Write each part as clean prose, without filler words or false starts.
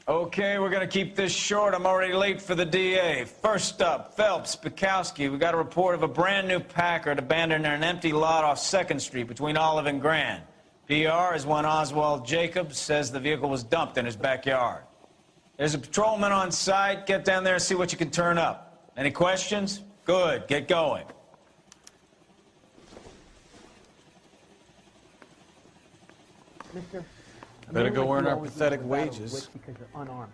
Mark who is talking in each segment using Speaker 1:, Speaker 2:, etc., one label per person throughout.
Speaker 1: Okay, we're gonna keep this short. I'm already late for the DA. First up, Phelps, Bukowski. We got a report of a brand new Packard abandoned in an empty lot off 2nd Street between Olive and Grand. PR is one Oswald Jacobs says the vehicle was dumped in his backyard. There's a patrolman on site. Get down there and see what you can turn up. Any questions? Good, get going.
Speaker 2: Mister,
Speaker 3: better go earn our pathetic wages.
Speaker 2: Because you're unarmed.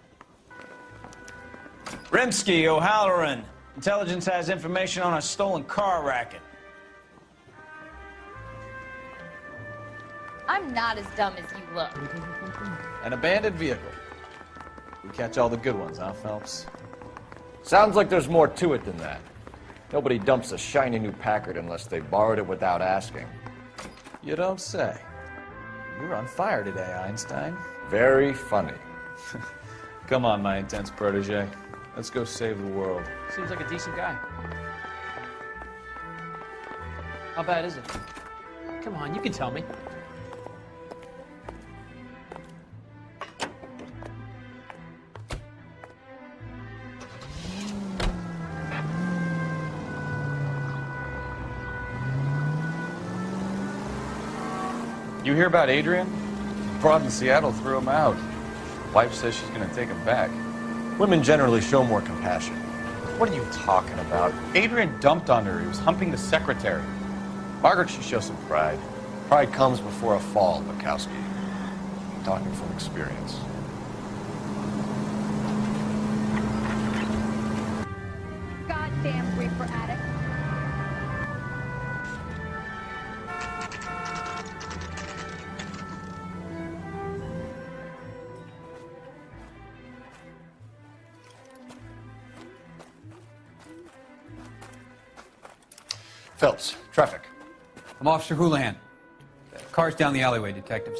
Speaker 1: Rimsky, O'Halloran. Intelligence has information on a stolen car racket.
Speaker 4: I'm not as dumb as you look.
Speaker 3: An abandoned vehicle. We catch all the good ones, huh, Phelps?
Speaker 5: Sounds like there's more to it than that. Nobody dumps a shiny new Packard unless they borrowed it without asking.
Speaker 3: You don't say. You're on fire today, Einstein.
Speaker 5: Very funny.
Speaker 3: Come on, my intense protege. Let's go save the world.
Speaker 6: Seems like a decent guy. How bad is it? Come on, you can tell me.
Speaker 3: You hear about Adrian? Broad in Seattle threw him out. Wife says she's gonna take him back.
Speaker 5: Women generally show more compassion.
Speaker 3: What are you talking about? Adrian dumped on her. He was humping the secretary. Margaret should show some pride.
Speaker 5: Pride comes before a fall, Bukowski. I'm talking from experience.
Speaker 4: Goddamn reefer addict.
Speaker 5: Phelps, traffic.
Speaker 7: I'm Officer Houlihan. Car's down the alleyway, detectives.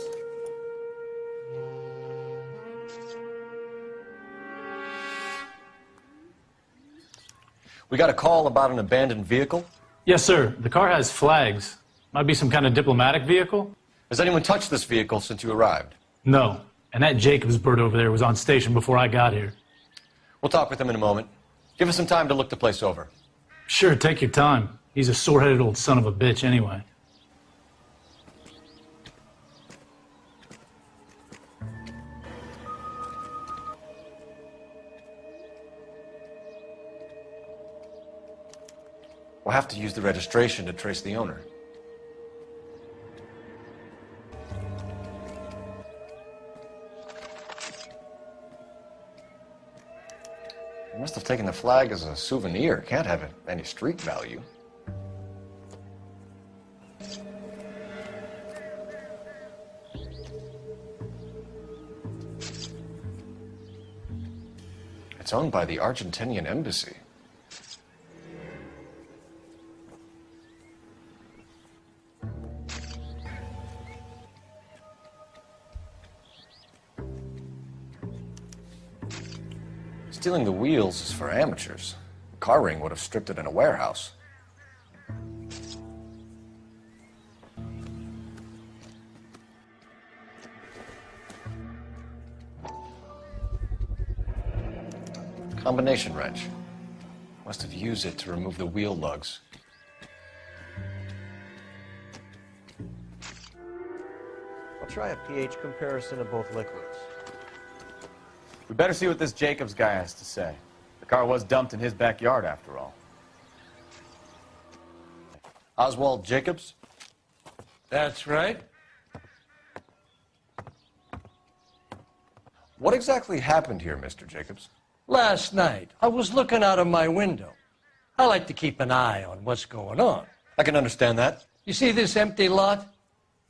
Speaker 5: We got a call about an abandoned vehicle.
Speaker 8: Yes, sir. The car has flags. Might be some kind of diplomatic vehicle?
Speaker 5: Has anyone touched this vehicle since you arrived?
Speaker 8: No. And that Jacobs bird over there was on station before I got here.
Speaker 5: We'll talk with him in a moment. Give us some time to look the place over.
Speaker 8: Sure, take your time. He's a sore-headed old son of a bitch anyway.
Speaker 5: We'll have to use the registration to trace the owner. He must have taken the flag as a souvenir. Can't have any street value. It's owned by the Argentinian embassy. Stealing the wheels is for amateurs. A car ring would have stripped it in a warehouse. Combination wrench. Must have used it to remove the wheel lugs.
Speaker 9: I'll try a pH comparison of both liquids.
Speaker 3: We better see what this Jacobs guy has to say. The car was dumped in his backyard, after all.
Speaker 5: Oswald Jacobs?
Speaker 10: That's right.
Speaker 5: What exactly happened here, Mr. Jacobs?
Speaker 10: Last night, I was looking out of my window. I like to keep an eye on what's going on.
Speaker 5: I can understand that.
Speaker 10: You see this empty lot?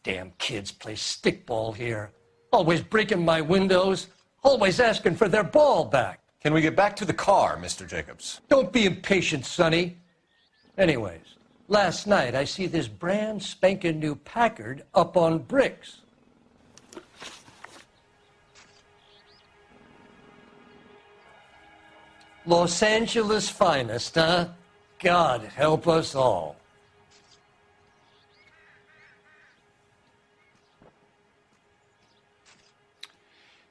Speaker 10: Damn kids play stickball here. Always breaking my windows. Always asking for their ball back.
Speaker 5: Can we get back to the car, Mr. Jacobs?
Speaker 10: Don't be impatient, Sonny. Anyways, last night I see this brand spanking new Packard up on bricks. Los Angeles finest, huh? God help us all.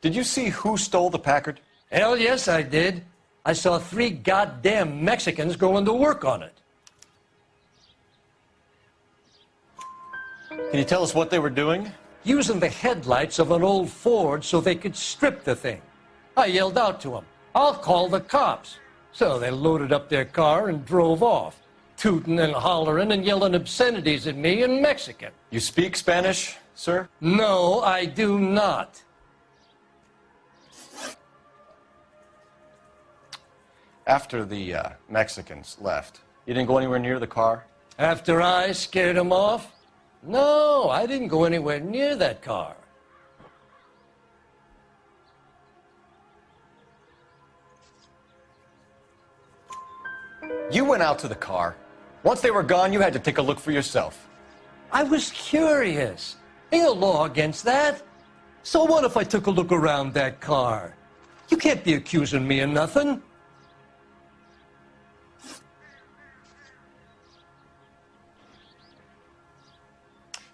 Speaker 5: Did you see who stole the Packard?
Speaker 10: Hell yes, I did. I saw 3 goddamn Mexicans going to work on it.
Speaker 5: Can you tell us what they were doing?
Speaker 10: Using the headlights of an old Ford so they could strip the thing. I yelled out to them, "I'll call the cops." So they loaded up their car and drove off, tooting and hollering and yelling obscenities at me in Mexican.
Speaker 5: You speak Spanish, sir?
Speaker 10: No, I do not.
Speaker 5: After the Mexicans left, you didn't go anywhere near the car?
Speaker 10: After I scared them off? No, I didn't go anywhere near that car.
Speaker 5: You went out to the car. Once they were gone, you had to take a look for yourself.
Speaker 10: I was curious. Ain't no law against that. So what if I took a look around that car? You can't be accusing me of nothing.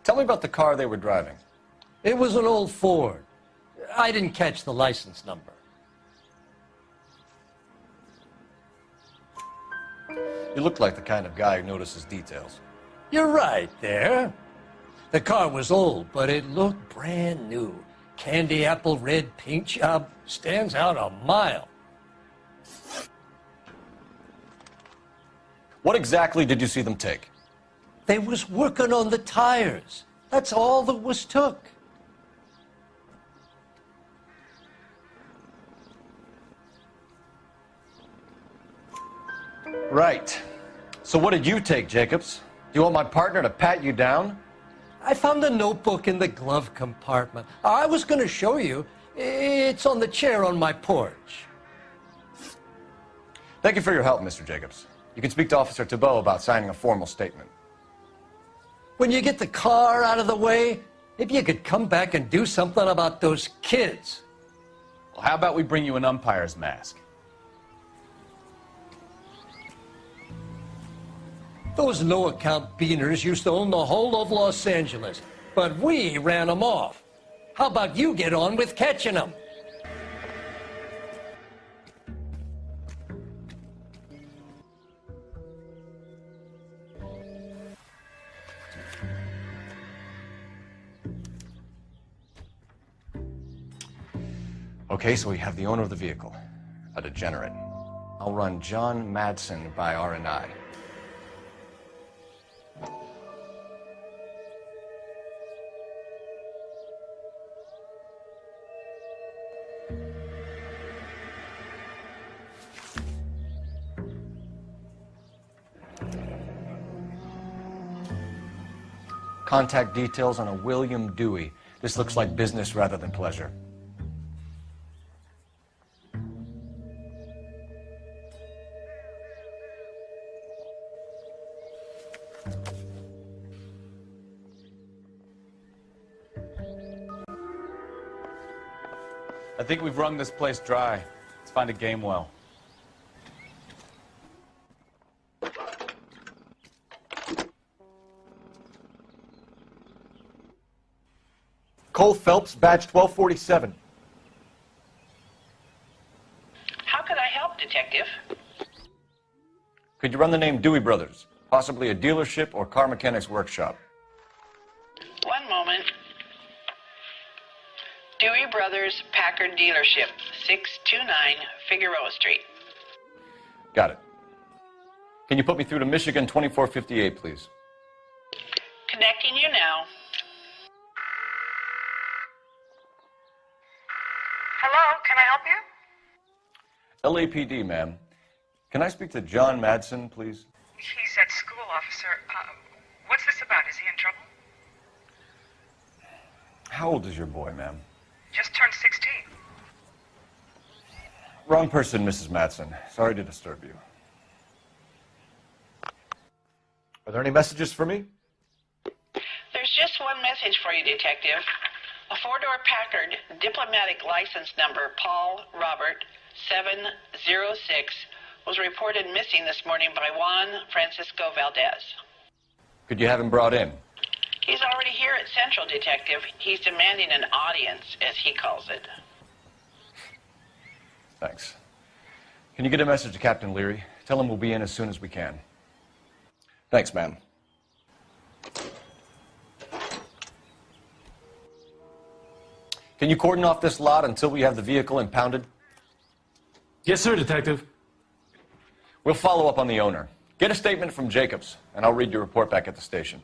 Speaker 5: Tell me about the car they were driving.
Speaker 10: It was an old Ford. I didn't catch the license number.
Speaker 5: You look like the kind of guy who notices details.
Speaker 10: You're right there. The car was old, but it looked brand new. Candy apple red paint job stands out a mile.
Speaker 5: What exactly did you see them take?
Speaker 10: They was working on the tires. That's all that was took.
Speaker 5: Right. So what did you take, Jacobs? Do you want my partner to pat you down?
Speaker 10: I found a notebook in the glove compartment. I was going to show you. It's on the chair on my porch.
Speaker 5: Thank you for your help, Mr. Jacobs. You can speak to Officer Thibault about signing a formal statement.
Speaker 10: When you get the car out of the way, maybe you could come back and do something about those kids.
Speaker 3: Well, how about we bring you an umpire's mask?
Speaker 10: Those no-account beaners used to own the whole of Los Angeles, but we ran them off. How about you get on with catching them?
Speaker 5: Okay, so we have the owner of the vehicle, a degenerate. I'll run John Madsen by R&I. Contact details on a William Dewey. This looks like business rather than pleasure.
Speaker 3: I think we've wrung this place dry. Let's find a game well.
Speaker 5: Cole Phelps, badge 1247.
Speaker 11: How could I help, Detective?
Speaker 5: Could you run the name Dewey Brothers? Possibly a dealership or car mechanics workshop.
Speaker 11: One moment. Dewey Brothers Packard Dealership, 629 Figueroa Street.
Speaker 5: Got it. Can you put me through to Michigan 2458, please?
Speaker 11: Connecting you now.
Speaker 12: Hello, can I help you?
Speaker 5: LAPD, ma'am. Can I speak to John Madsen, please?
Speaker 12: He's at school, officer. What's this about? Is he in trouble?
Speaker 5: How old is your boy, ma'am?
Speaker 12: Just turned 16.
Speaker 5: Wrong person, Mrs. Madsen. Sorry to disturb you. Are there any messages for me?
Speaker 11: There's just one message for you, Detective. A four-door Packard diplomatic license number Paul Robert 706 was reported missing this morning by Juan Francisco Valdez.
Speaker 5: Could you have him brought in?
Speaker 11: He's already here at Central, Detective. He's demanding an audience, as he calls it.
Speaker 5: Thanks. Can you get a message to Captain Leary? Tell him we'll be in as soon as we can. Thanks, man. Can you cordon off this lot until we have the vehicle impounded?
Speaker 8: Yes, sir, Detective.
Speaker 5: We'll follow up on the owner. Get a statement from Jacobs, and I'll read your report back at the station.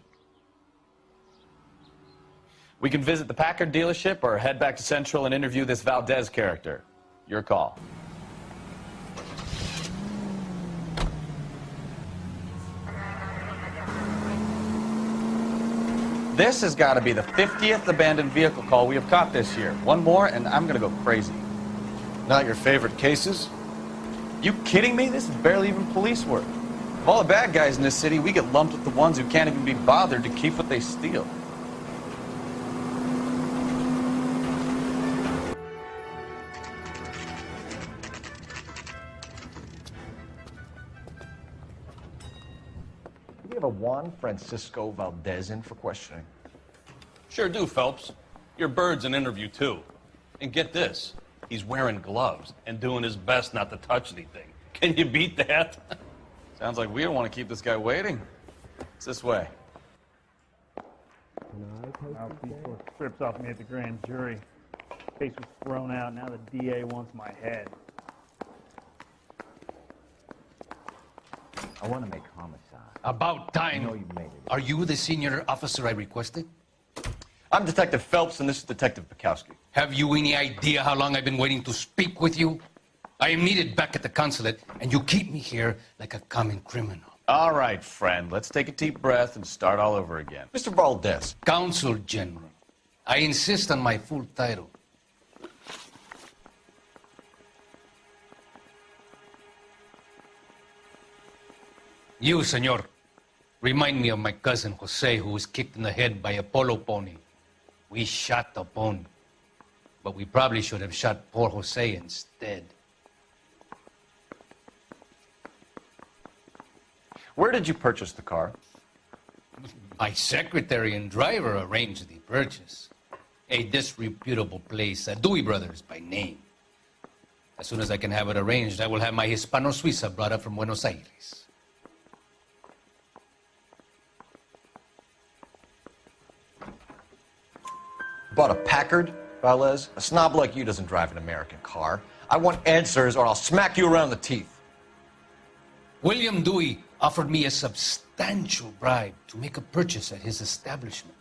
Speaker 3: We can visit the Packard dealership or head back to Central and interview this Valdez character. Your call. This has got to be the 50th abandoned vehicle call we have caught this year. One more, and I'm going to go crazy.
Speaker 5: Not your favorite cases?
Speaker 3: You kidding me? This is barely even police work. Of all the bad guys in this city, we get lumped with the ones who can't even be bothered to keep what they steal.
Speaker 5: You have a Juan Francisco Valdez in for questioning.
Speaker 13: Sure do, Phelps. Your bird's an interview, too. And get this, he's wearing gloves and doing his best not to touch anything. Can you beat that?
Speaker 3: Sounds like we don't want to keep this guy waiting. It's this way.
Speaker 14: Mouthpiece strips off me at the grand jury. Case was thrown out. Now the DA wants my head.
Speaker 15: I want to make homicide.
Speaker 10: About time.
Speaker 15: I know you've made it.
Speaker 10: Are you the senior officer I requested?
Speaker 5: I'm Detective Phelps, and this is Detective Bukowski.
Speaker 10: Have you any idea how long I've been waiting to speak with you? I am needed back at the consulate, and you keep me here like a common criminal.
Speaker 3: All right, friend. Let's take a deep breath and start all over again.
Speaker 5: Mr. Valdez.
Speaker 10: Consul General. I insist on my full title. You, senor, remind me of my cousin Jose, who was kicked in the head by a polo pony. We shot the pony, but we probably should have shot poor Jose instead.
Speaker 5: Where did you purchase the car?
Speaker 10: My secretary and driver arranged the purchase. A disreputable place, Dewey Brothers by name. As soon as I can have it arranged, I will have my Hispano Suiza brought up from Buenos Aires.
Speaker 5: Bought a Packard, Valdez? A snob like you doesn't drive an American car. I want answers or I'll smack you around the teeth.
Speaker 10: William Dewey offered me a substantial bribe to make a purchase at his establishment.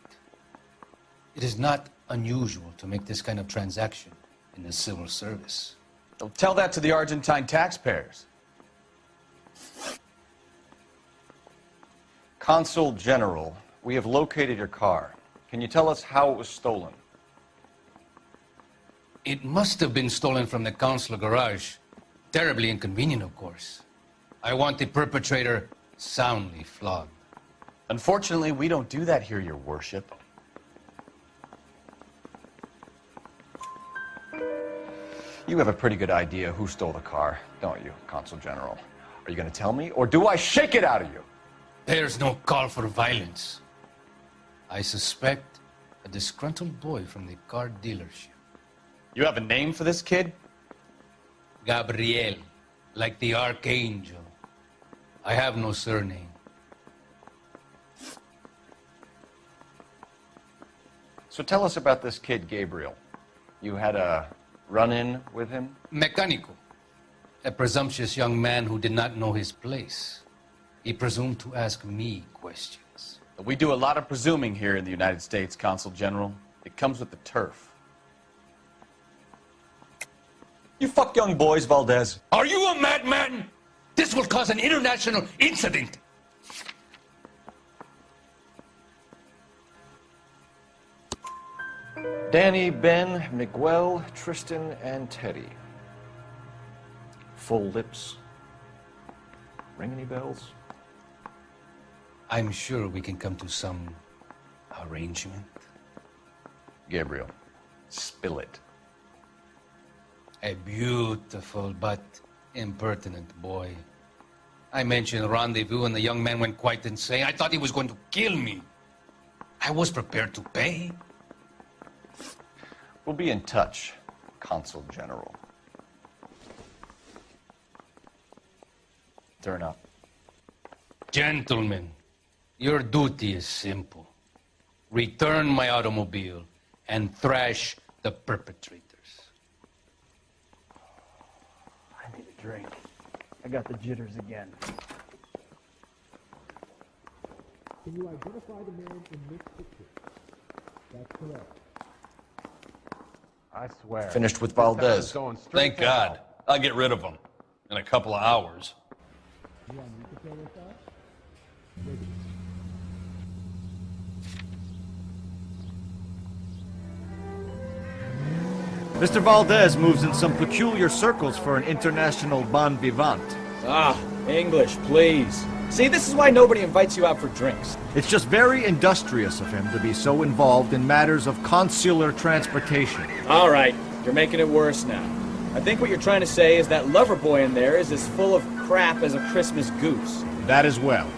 Speaker 10: It is not unusual to make this kind of transaction in the civil service.
Speaker 3: Well, tell that to the Argentine taxpayers.
Speaker 5: Consul General, we have located your car. Can you tell us how it was stolen?
Speaker 10: It must have been stolen from the consular garage. Terribly inconvenient, of course. I want the perpetrator soundly flogged.
Speaker 3: Unfortunately, we don't do that here, Your Worship.
Speaker 5: You have a pretty good idea who stole the car, don't you, Consul General? Are you going to tell me, or do I shake it out of you?
Speaker 10: There's no call for violence. I suspect a disgruntled boy from the car dealership.
Speaker 3: You have a name for this kid?
Speaker 10: Gabriel, like the archangel. I have no surname.
Speaker 5: So tell us about this kid, Gabriel. You had a run-in with him?
Speaker 10: Mecánico. A presumptuous young man who did not know his place. He presumed to ask me questions.
Speaker 3: We do a lot of presuming here in the United States, Consul General. It comes with the turf.
Speaker 5: You fuck young boys, Valdez.
Speaker 10: Are you a madman? This will cause an international incident.
Speaker 5: Danny, Ben, Miguel, Tristan, and Teddy. Full lips. Ring any bells?
Speaker 10: I'm sure we can come to some arrangement.
Speaker 5: Gabriel, spill it.
Speaker 10: A beautiful but impertinent boy. I mentioned rendezvous and the young man went quite insane. I thought he was going to kill me. I was prepared to pay.
Speaker 5: We'll be in touch, Consul General.
Speaker 3: Turn up.
Speaker 10: Gentlemen, your duty is simple. Return my automobile and thrash the perpetrators.
Speaker 14: I need a drink. I got the jitters again.
Speaker 2: Can you identify the man in this picture? That's correct.
Speaker 14: I swear.
Speaker 5: Finished with Valdez.
Speaker 13: Thank God. I'll get rid of him in a couple of hours.
Speaker 2: You want me to kill this guy?
Speaker 9: Mr. Valdez moves in some peculiar circles for an international bon vivant.
Speaker 3: Ah, English, please. See, this is why nobody invites you out for drinks.
Speaker 9: It's just very industrious of him to be so involved in matters of consular transportation.
Speaker 3: All right, you're making it worse now. I think what you're trying to say is that lover boy in there is as full of crap as a Christmas goose.
Speaker 9: That as well.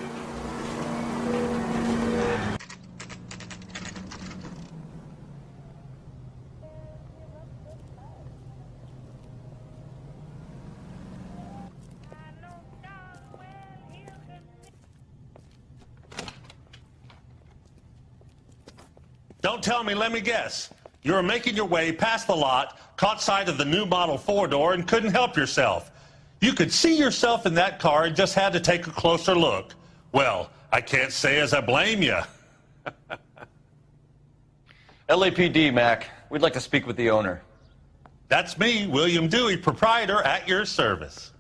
Speaker 13: Don't tell me, let me guess. You were making your way past the lot, caught sight of the new model four-door, and couldn't help yourself. You could see yourself in that car and just had to take a closer look. Well, I can't say as I blame you.
Speaker 5: LAPD, Mac. We'd like to speak with the owner.
Speaker 13: That's me, William Dewey, proprietor, at your service.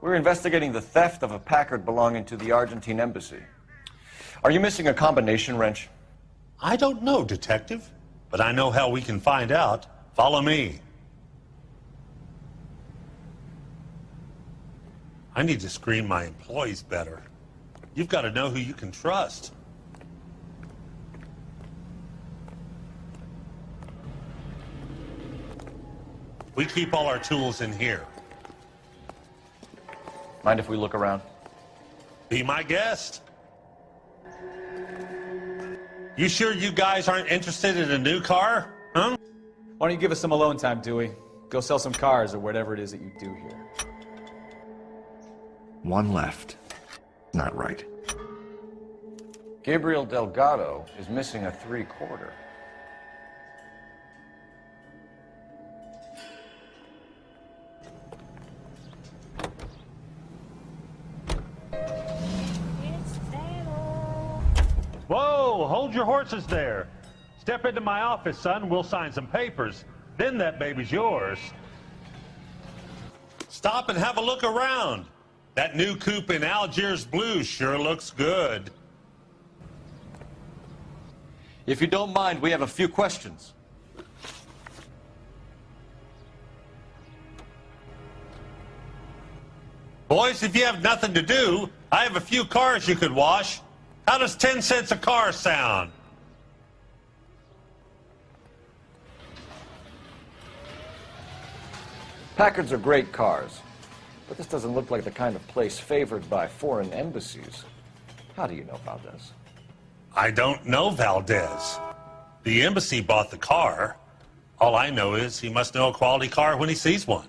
Speaker 5: We're investigating the theft of a Packard belonging to the Argentine embassy. Are you missing a combination wrench?
Speaker 13: I don't know, Detective, but I know how we can find out. Follow me. I need to screen my employees better. You've got to know who you can trust. We keep all our tools in here.
Speaker 5: Mind if we look around?
Speaker 13: Be my guest. You sure you guys aren't interested in a new car? Huh?
Speaker 3: Why don't you give us some alone time, Dewey? Go sell some cars or whatever it is that you do here.
Speaker 15: One left. Not right.
Speaker 5: Gabriel Delgado is missing a 3/4.
Speaker 13: Whoa, hold your horses there. Step into my office, son. We'll sign some papers. Then that baby's yours. Stop and have a look around. That new coupe in Algiers blue sure looks good.
Speaker 3: If you don't mind, we have a few questions.
Speaker 13: Boys, if you have nothing to do, I have a few cars you could wash. How does 10 cents a car sound?
Speaker 5: Packards are great cars, but this doesn't look like the kind of place favored by foreign embassies. How do you know Valdez?
Speaker 13: I don't know Valdez. The embassy bought the car. All I know is he must know a quality car when he sees one.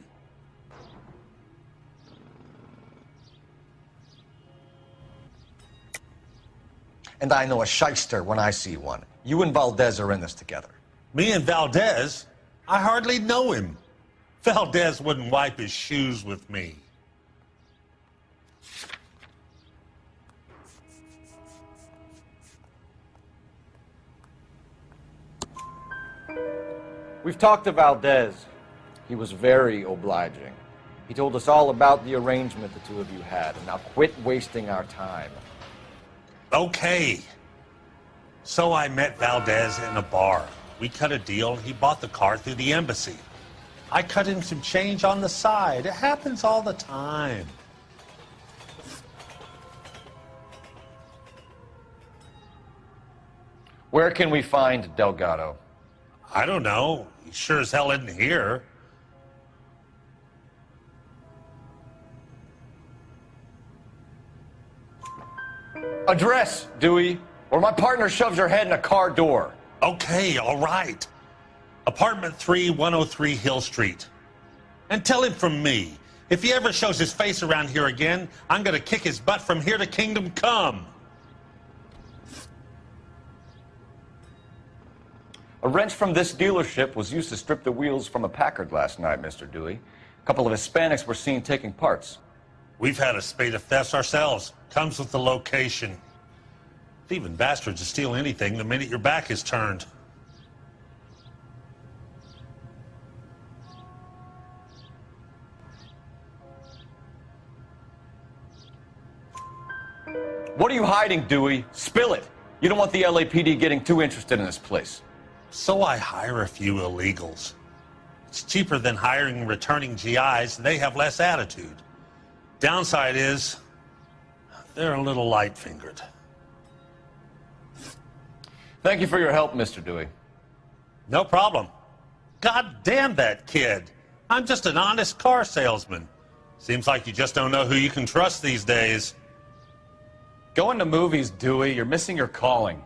Speaker 5: And I know a shyster when I see one. You and Valdez are in this together.
Speaker 13: Me and Valdez? I hardly know him. Valdez wouldn't wipe his shoes with me.
Speaker 5: We've talked to Valdez. He was very obliging. He told us all about the arrangement the two of you had, and now quit wasting our time.
Speaker 13: Okay. So I met Valdez in a bar. We cut a deal, and he bought the car through the embassy. I cut him some change on the side. It happens all the time.
Speaker 5: Where can we find Delgado?
Speaker 13: I don't know. He sure as hell isn't here.
Speaker 5: Address, Dewey, or my partner shoves your head in a car door.
Speaker 13: Okay, all right. Apartment 3, 103 Hill Street. And tell him from me, If he ever shows his face around here again, I'm going to kick his butt from here to Kingdom Come.
Speaker 5: A wrench from this dealership was used to strip the wheels from a Packard last night, Mr. Dewey. A couple of Hispanics were seen taking parts.
Speaker 13: We've had a spate of thefts ourselves. Comes with the location. Thieving bastards to steal anything the minute your back is turned.
Speaker 5: What are you hiding, Dewey? Spill it. You don't want the LAPD getting too interested in this place.
Speaker 13: So I hire a few illegals. It's cheaper than hiring returning GIs, and they have less attitude. Downside is, they're a little light-fingered.
Speaker 5: Thank you for your help, Mr. Dewey.
Speaker 13: No problem. God damn that kid. I'm just an honest car salesman. Seems like you just don't know who you can trust these days.
Speaker 3: Going to movies, Dewey. You're missing your calling.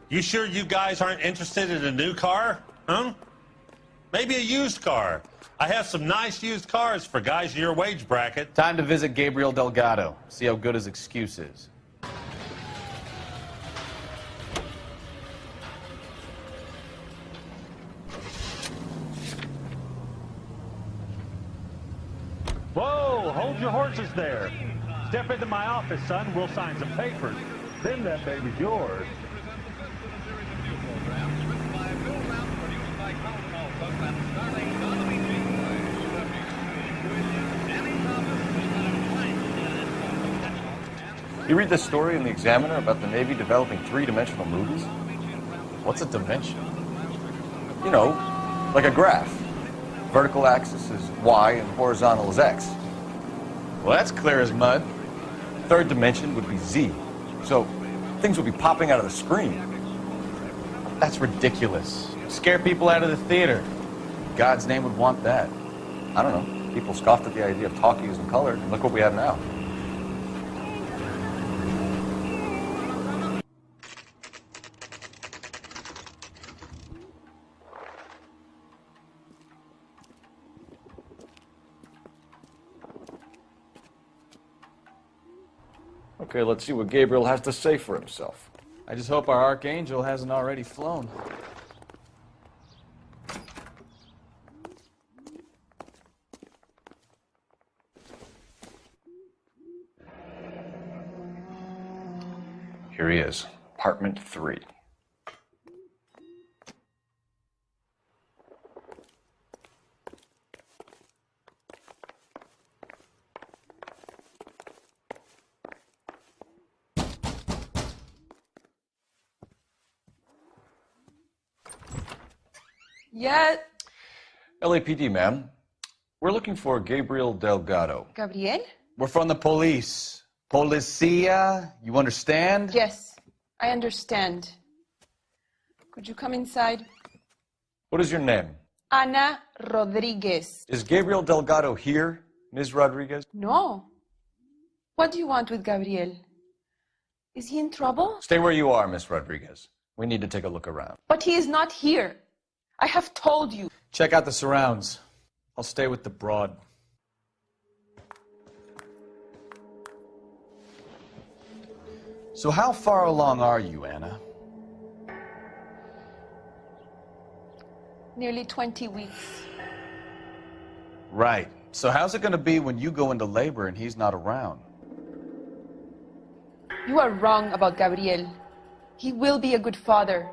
Speaker 13: You sure you guys aren't interested in a new car? Huh? Maybe a used car. I have some nice used cars for guys in your wage bracket.
Speaker 3: Time to visit Gabriel Delgado. See how good his excuse is.
Speaker 14: Whoa, hold your horses there. Step into my office, son. We'll sign some papers. Then that baby's yours.
Speaker 5: You read this story in the Examiner about the Navy developing three-dimensional movies?
Speaker 3: What's a dimension?
Speaker 5: You know, like a graph. Vertical axis is Y and horizontal is X.
Speaker 3: Well, that's clear as mud.
Speaker 5: Third dimension would be Z. So things would be popping out of the screen.
Speaker 3: That's ridiculous. Scare people out of the theater. God's name would want that.
Speaker 5: I don't know. People scoffed at the idea of talkies in color, and look what we have now. Okay, let's see what Gabriel has to say for himself.
Speaker 3: I just hope our archangel hasn't already flown.
Speaker 5: Here he is, apartment 3.
Speaker 16: Yeah.
Speaker 5: LAPD, ma'am. We're looking for Gabriel Delgado.
Speaker 16: Gabriel?
Speaker 3: We're from the police. Policia, you understand?
Speaker 16: Yes, I understand. Could you come inside?
Speaker 5: What is your name?
Speaker 16: Ana Rodriguez.
Speaker 5: Is Gabriel Delgado here, Ms. Rodriguez?
Speaker 16: No. What do you want with Gabriel? Is he in trouble?
Speaker 5: Stay where you are, Ms. Rodriguez. We need to take a look around.
Speaker 16: But he is not here. I have told you.
Speaker 3: Check out the surrounds. I'll stay with the broad. So how far along are you, Anna?
Speaker 16: Nearly 20 weeks.
Speaker 3: Right. So how's it going to be when you go into labor and he's not around?
Speaker 16: You are wrong about Gabriel. He will be a good father.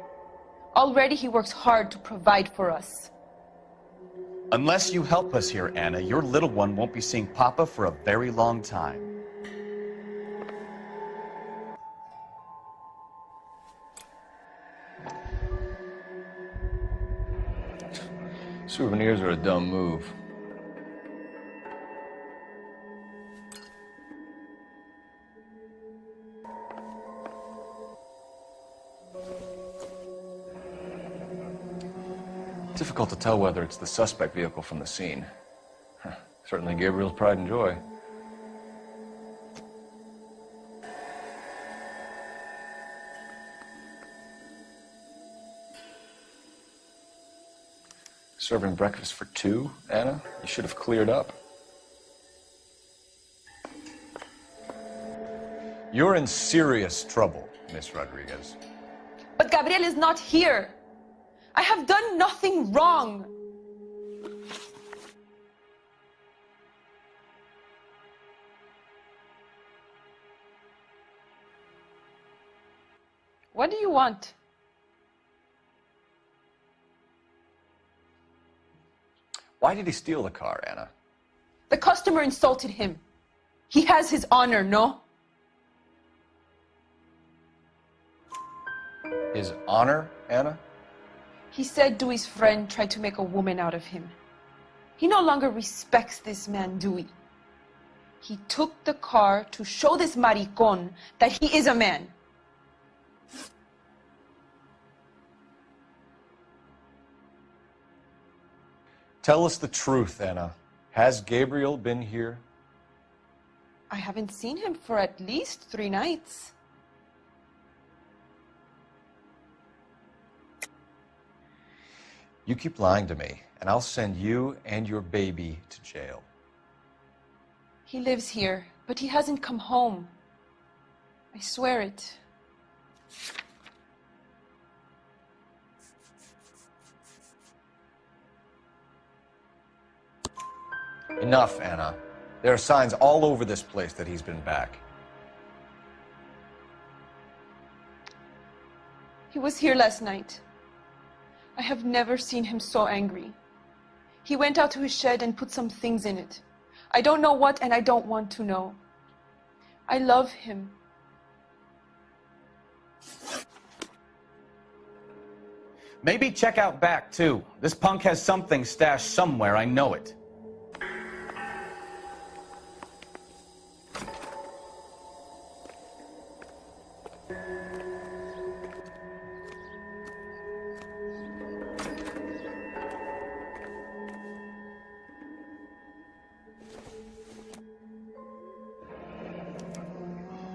Speaker 16: Already he works hard to provide for us.
Speaker 3: Unless you help us here, Anna, your little one won't be seeing Papa for a very long time.
Speaker 5: Souvenirs are a dumb move. Difficult to tell whether it's the suspect vehicle from the scene. Certainly Gabriel's pride and joy.
Speaker 3: Serving breakfast for two, Anna? You should have cleared up. You're in serious trouble, Miss Rodriguez.
Speaker 16: But Gabriel is not here. I have done nothing wrong. What do you want?
Speaker 3: Why did he steal the car, Anna?
Speaker 16: The customer insulted him. He has his honor, no?
Speaker 3: His honor, Anna?
Speaker 16: He said Dewey's friend tried to make a woman out of him. He no longer respects this man, Dewey. He took the car to show this maricón that he is a man.
Speaker 3: Tell us the truth, Anna. Has Gabriel been here?
Speaker 16: I haven't seen him for at least 3 nights.
Speaker 3: You keep lying to me, and I'll send you and your baby to jail.
Speaker 16: He lives here, but he hasn't come home. I swear it.
Speaker 3: Enough, Anna. There are signs all over this place that he's been back.
Speaker 16: He was here last night. I have never seen him so angry. He went out to his shed and put some things in it. I don't know what, and I don't want to know. I love him.
Speaker 1: Maybe check out back, too. This punk has something stashed somewhere, I know it.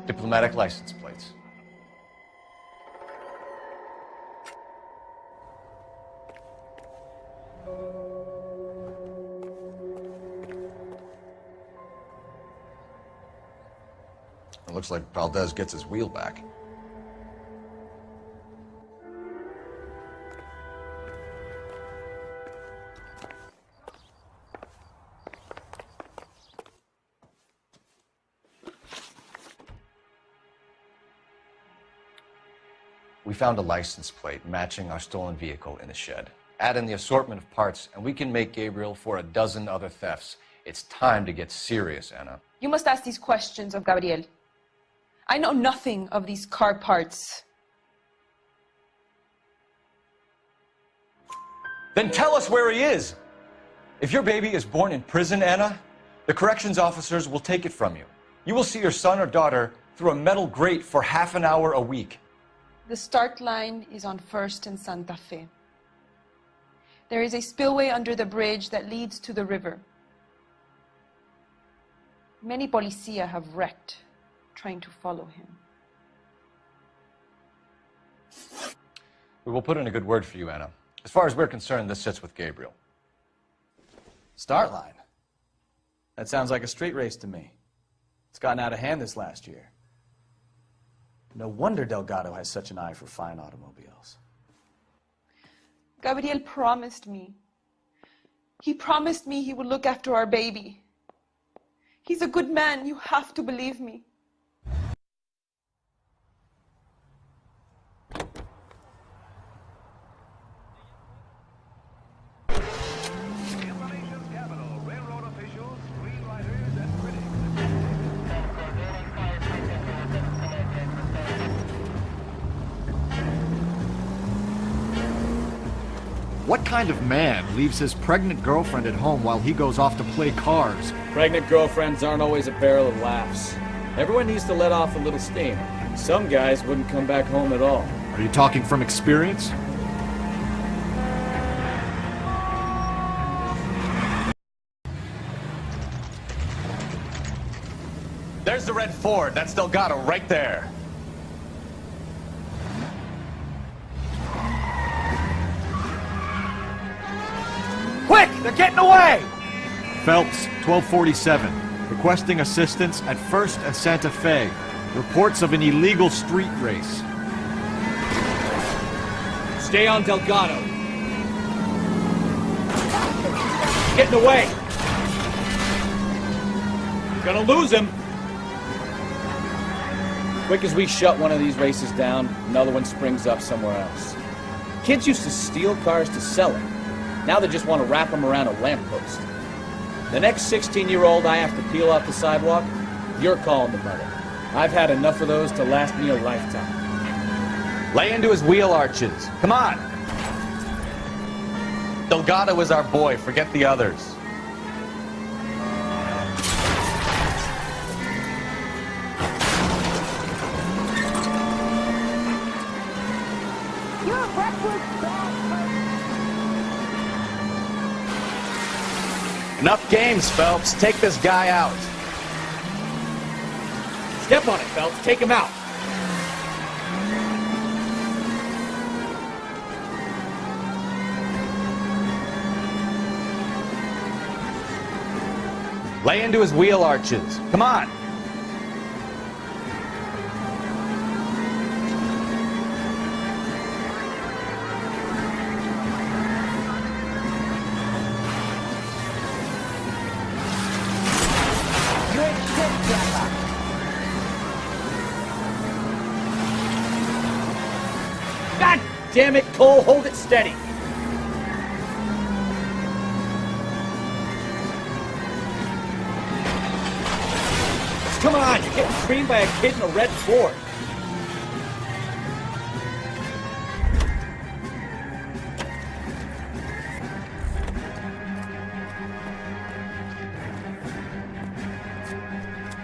Speaker 3: Diplomatic license plates. It looks like Valdez gets his wheel back. We found a license plate matching our stolen vehicle in the shed. Add in the assortment of parts, and we can make Gabriel for a dozen other thefts. It's time to get serious, Anna.
Speaker 16: You must ask these questions of Gabriel. I know nothing of these car parts.
Speaker 3: Then tell us where he is! If your baby is born in prison, Anna, the corrections officers will take it from you. You will see your son or daughter through a metal grate for half an hour a week.
Speaker 16: The start line is on 1st and Santa Fe. There is a spillway under the bridge that leads to the river. Many policia have wrecked trying to follow him.
Speaker 3: We will put in a good word for you, Anna. As far as we're concerned, this sits with Gabriel.
Speaker 1: Start line. That sounds like a street race to me. It's gotten out of hand this last year. No wonder Delgado has such an eye for fine automobiles.
Speaker 16: Gabriel promised me. He promised me he would look after our baby. He's a good man. You have to believe me.
Speaker 9: What kind of man leaves his pregnant girlfriend at home while he goes off to play cars?
Speaker 17: Pregnant girlfriends aren't always a barrel of laughs. Everyone needs to let off a little steam. Some guys wouldn't come back home at all.
Speaker 9: Are you talking from experience?
Speaker 3: There's the red Ford. That's Delgado right there. Quick! They're getting away!
Speaker 9: Phelps, 1247. Requesting assistance at 1st and Santa Fe. Reports of an illegal street race.
Speaker 17: Stay on Delgado. Getting away. Gonna lose him. Quick as we shut one of these races down, another one springs up somewhere else. Kids used to steal cars to sell them. Now they just want to wrap them around a lamppost. The next 16-year-old I have to peel off the sidewalk, you're calling the mother. I've had enough of those to last me a lifetime.
Speaker 3: Lay into his wheel arches. Come on! Delgado is our boy. Forget the others. Enough games, Phelps. Take this guy out.
Speaker 17: Step on it, Phelps. Take him out.
Speaker 3: Lay into his wheel arches. Come on.
Speaker 17: God damn it, Cole. Hold it steady. Come on, you're getting creamed by a kid in a red Ford.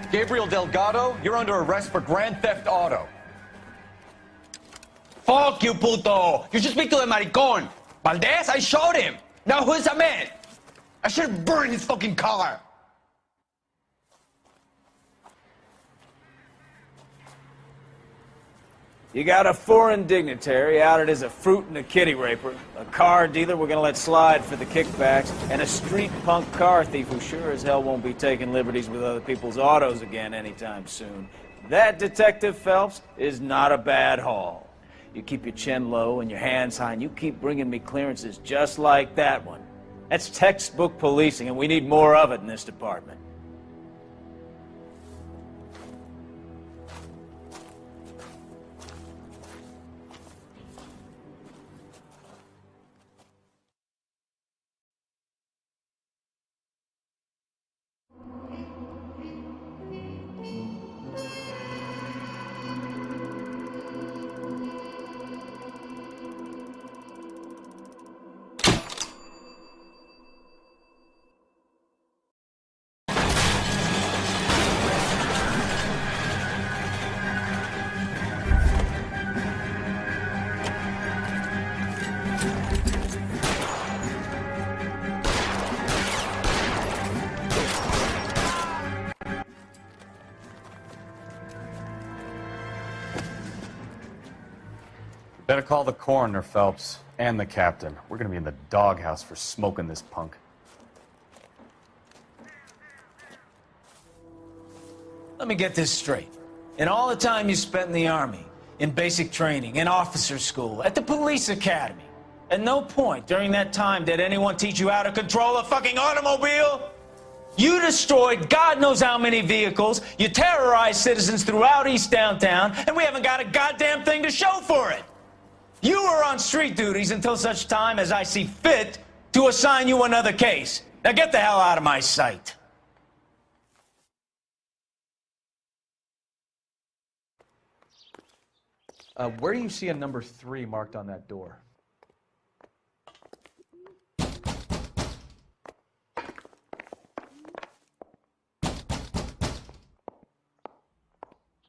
Speaker 3: Gabriel Delgado, you're under arrest for Grand Theft Auto.
Speaker 18: Fuck you, puto! You should speak to the maricon. Valdez, I showed him. Now who's a man? I should have burned his fucking car.
Speaker 1: You got a foreign dignitary outed as a fruit and a kitty raper, a car dealer we're gonna let slide for the kickbacks, and a street punk car thief who sure as hell won't be taking liberties with other people's autos again anytime soon. That, Detective Phelps, is not a bad haul. You keep your chin low and your hands high, and you keep bringing me clearances just like that one. That's textbook policing, and we need more of it in this department.
Speaker 3: Better call the coroner, Phelps, and the captain. We're gonna be in the doghouse for smoking this punk.
Speaker 1: Let me get this straight. In all the time you spent in the Army, in basic training, in officer school, at the police academy, at no point during that time did anyone teach you how to control a fucking automobile? You destroyed God knows how many vehicles, you terrorized citizens throughout East Downtown, and we haven't got a goddamn thing to show for it. You were on street duties until such time as I see fit to assign you another case. Now get the hell out of my sight.
Speaker 3: Where do you see a number 3 marked on that door?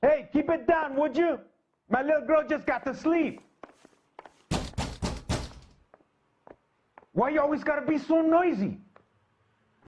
Speaker 14: Hey, keep it down, would you? My little girl just got to sleep. Why you always gotta be so noisy?